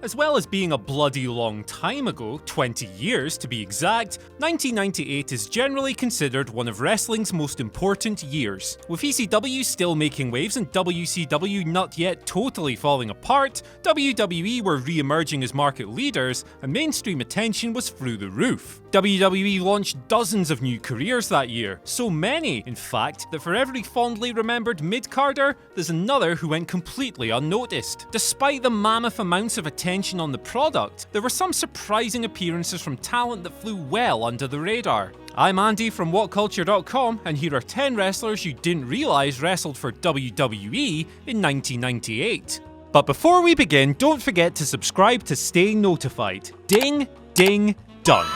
As well as being a bloody long time ago, 20 years to be exact, 1998 is generally considered one of wrestling's most important years. With ECW still making waves and WCW not yet totally falling apart, WWE were re-emerging as market leaders, and mainstream attention was through the roof. WWE launched dozens of new careers that year, so many, in fact, that for every fondly remembered mid-carder, there's another who went completely unnoticed. Despite the mammoth amounts of attention on the product, there were some surprising appearances from talent that flew well under the radar. I'm Andy from WhatCulture.com, and here are 10 wrestlers you didn't realise wrestled for WWE in 1998. But before we begin, don't forget to subscribe to stay notified. Ding, ding, done.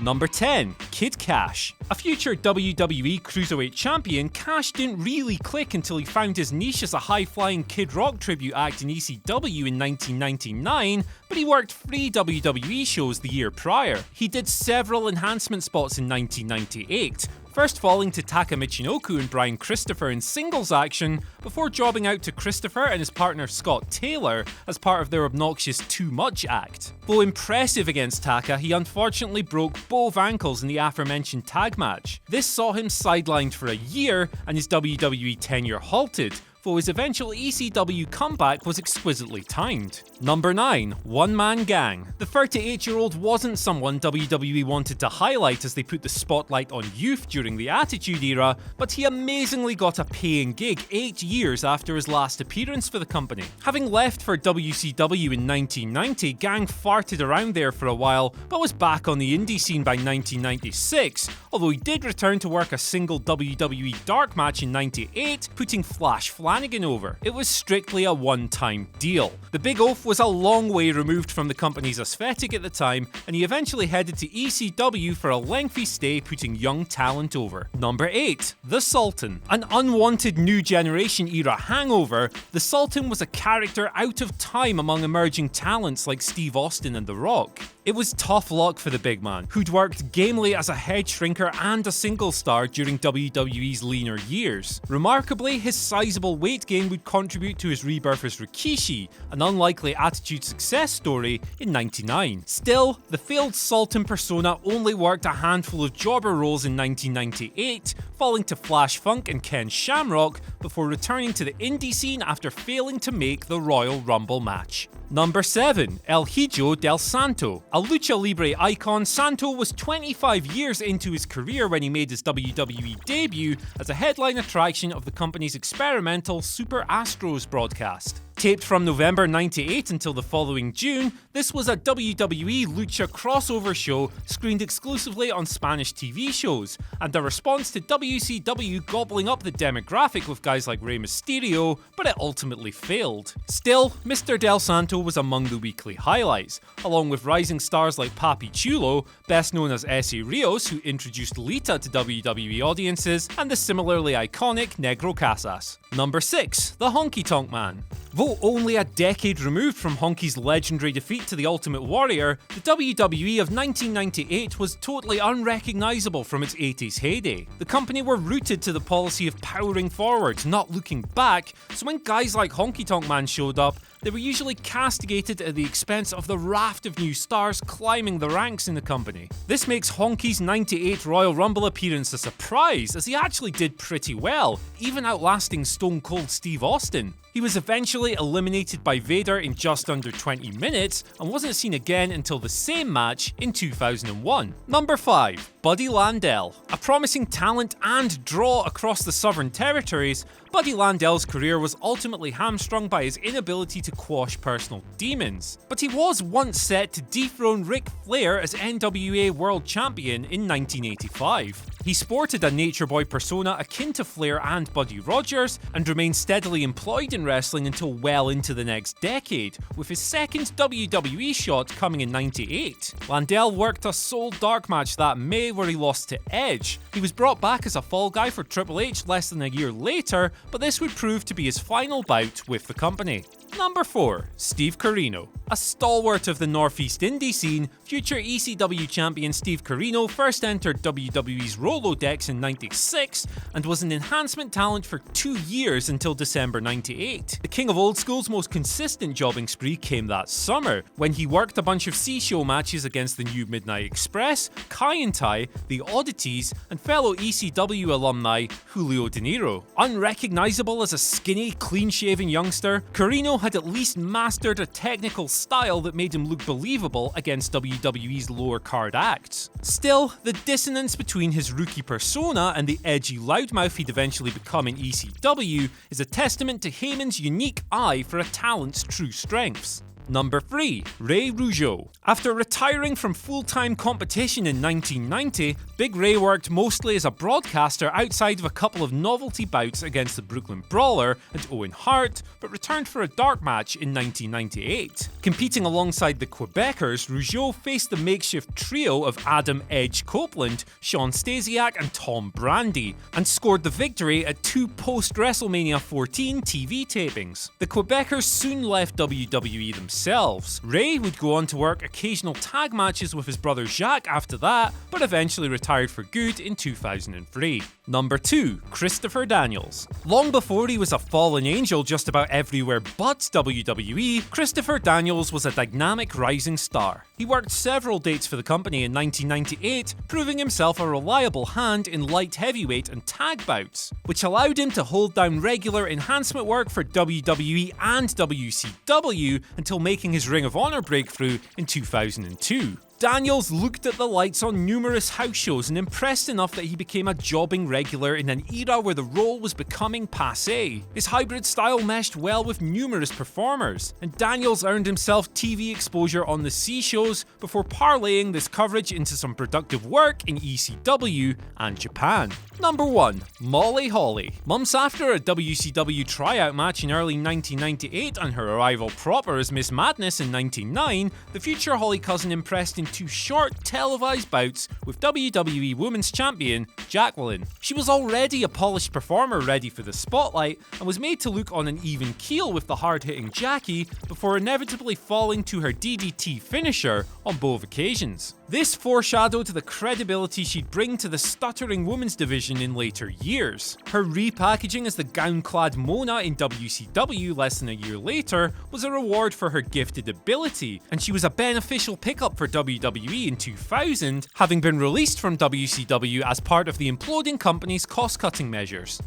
Number 10. Kid KASH. A future WWE Cruiserweight champion, KASH didn't really click until he found his niche as a high-flying Kid Rock tribute act in ECW in 1999, but he worked 3 WWE shows the year prior. He did several enhancement spots in 1998, first falling to Taka Michinoku and Brian Christopher in singles action, before jobbing out to Christopher and his partner Scott Taylor as part of their obnoxious Too Much act. Though impressive against Taka, he unfortunately broke both ankles in the aforementioned tag match. This saw him sidelined for a year and his WWE tenure halted, though his eventual ECW comeback was exquisitely timed. Number 9. One Man Gang. The 38-year-old wasn't someone WWE wanted to highlight as they put the spotlight on youth during the Attitude Era, but he amazingly got a paying gig 8 years after his last appearance for the company. Having left for WCW in 1990, Gang farted around there for a while, but was back on the indie scene by 1996, although he did return to work a single WWE dark match in 98, putting Flash Flanagan over. It was strictly a one-time deal. The Big Oaf was a long way removed from the company's aesthetic at the time, and he eventually headed to ECW for a lengthy stay, putting young talent over. Number 8. The Sultan. An unwanted new generation era hangover, the Sultan was a character out of time among emerging talents like Steve Austin and The Rock. It was tough luck for the big man, who'd worked gamely as a head shrinker and a single star during WWE's leaner years. Remarkably, his sizable weight gain would contribute to his rebirth as Rikishi, an unlikely Attitude success story in '99. Still, the failed Sultan persona only worked a handful of jobber roles in 1998, falling to Flash Funk and Ken Shamrock before returning to the indie scene after failing to make the Royal Rumble match. Number 7. El HIJO del Santo. A lucha libre icon, Santo was 25 years into his career when he made his WWE debut as a headline attraction of the company's experimental Super Astros broadcast. Taped from November 98 until the following June, this was a WWE lucha crossover show screened exclusively on Spanish TV shows, and a response to WCW gobbling up the demographic with guys like Rey Mysterio, but it ultimately failed. Still, Mr. Del Santo was among the weekly highlights, along with rising stars like Papi Chulo, best known as Esse Rios, who introduced Lita to WWE audiences, and the similarly iconic Negro Casas. Number 6. The Honky Tonk Man. Though only a decade removed from Honky's legendary defeat to the Ultimate Warrior, the WWE of 1998 was totally unrecognisable from its 80s heyday. The company were rooted to the policy of powering forward, not looking back, so when guys like Honky Tonk Man showed up, they were usually castigated at the expense of the raft of new stars climbing the ranks in the company. This makes Honky's 98 Royal Rumble appearance a surprise, as he actually did pretty well, even outlasting Stone Cold Steve Austin. He was eventually eliminated by Vader in just under 20 minutes and wasn't seen again until the same match in 2001. Number 5. Buddy Landel. A promising talent and draw across the Southern Territories, Buddy Landel's career was ultimately hamstrung by his inability to quash personal demons, but he was once set to dethrone Ric Flair as NWA World Champion in 1985. He sported a Nature Boy persona akin to Flair and Buddy Rogers, and remained steadily employed in wrestling until well into the next decade, with his second WWE shot coming in '98. Landel worked a sole dark match that May where he lost to Edge. He was brought back as a fall guy for Triple H less than a year later, but this would prove to be his final bout with the company. Number 4. Steve Corino. A stalwart of the Northeast Indie scene, future ECW champion Steve Corino first entered WWE's Rolodex in '96 and was an enhancement talent for 2 years until December '98. The king of old school's most consistent jobbing spree came that summer, when he worked a bunch of C-show matches against the New Midnight Express, Kai and Tai, the Oddities, and fellow ECW alumni Julio De Niro. Unrecognisable as a skinny, clean-shaven youngster, Corino had at least mastered a technical style that made him look believable against WWE's lower card acts. Still, the dissonance between his rookie persona and the edgy loudmouth he'd eventually become in ECW is a testament to Heyman's unique eye for a talent's true strengths. Number 3. Ray Rougeau. After retiring from full-time competition in 1990, Big Ray worked mostly as a broadcaster outside of a couple of novelty bouts against the Brooklyn Brawler and Owen Hart, but returned for a dark match in 1998. Competing alongside the Quebecers, Rougeau faced the makeshift trio of Adam Edge Copeland, Sean Stasiak and Tom Brandi, and scored the victory at 2 post-WrestleMania 14 TV tapings. The Quebecers soon left WWE themselves. Ray would go on to work occasional tag matches with his brother Jacques after that, but eventually retired for good in 2003. Number 2. Christopher Daniels. Long before he was a fallen angel just about everywhere but WWE, Christopher Daniels was a dynamic rising star. He worked several dates for the company in 1998, proving himself a reliable hand in light heavyweight and tag bouts, which allowed him to hold down regular enhancement work for WWE and WCW until making his Ring of Honor breakthrough in 2002. Daniels looked at the lights on numerous house shows and impressed enough that he became a jobbing regular in an era where the role was becoming passé. His hybrid style meshed well with numerous performers, and Daniels earned himself TV exposure on the C shows before parlaying this coverage into some productive work in ECW and Japan. Number 1. Molly Holly. Months after a WCW tryout match in early 1998 and her arrival proper as Miss Madness in 1999, the future Holly cousin impressed in 2 short televised bouts with WWE Women's Champion Jacqueline. She was already a polished performer ready for the spotlight and was made to look on an even keel with the hard-hitting Jackie before inevitably falling to her DDT finisher on both occasions. This foreshadowed the credibility she'd bring to the stuttering women's division in later years. Her repackaging as the gown-clad Mona in WCW less than a year later was a reward for her gifted ability, and she was a beneficial pickup for WWE in 2000, having been released from WCW as part of the imploding company's cost-cutting measures.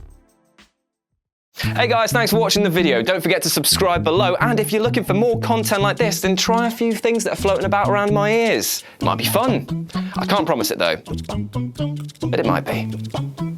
Hey guys, thanks for watching the video. Don't forget to subscribe below, and if you're looking for more content like this, then try a few things that are floating about around my ears. It might be fun. I can't promise it though, but it might be.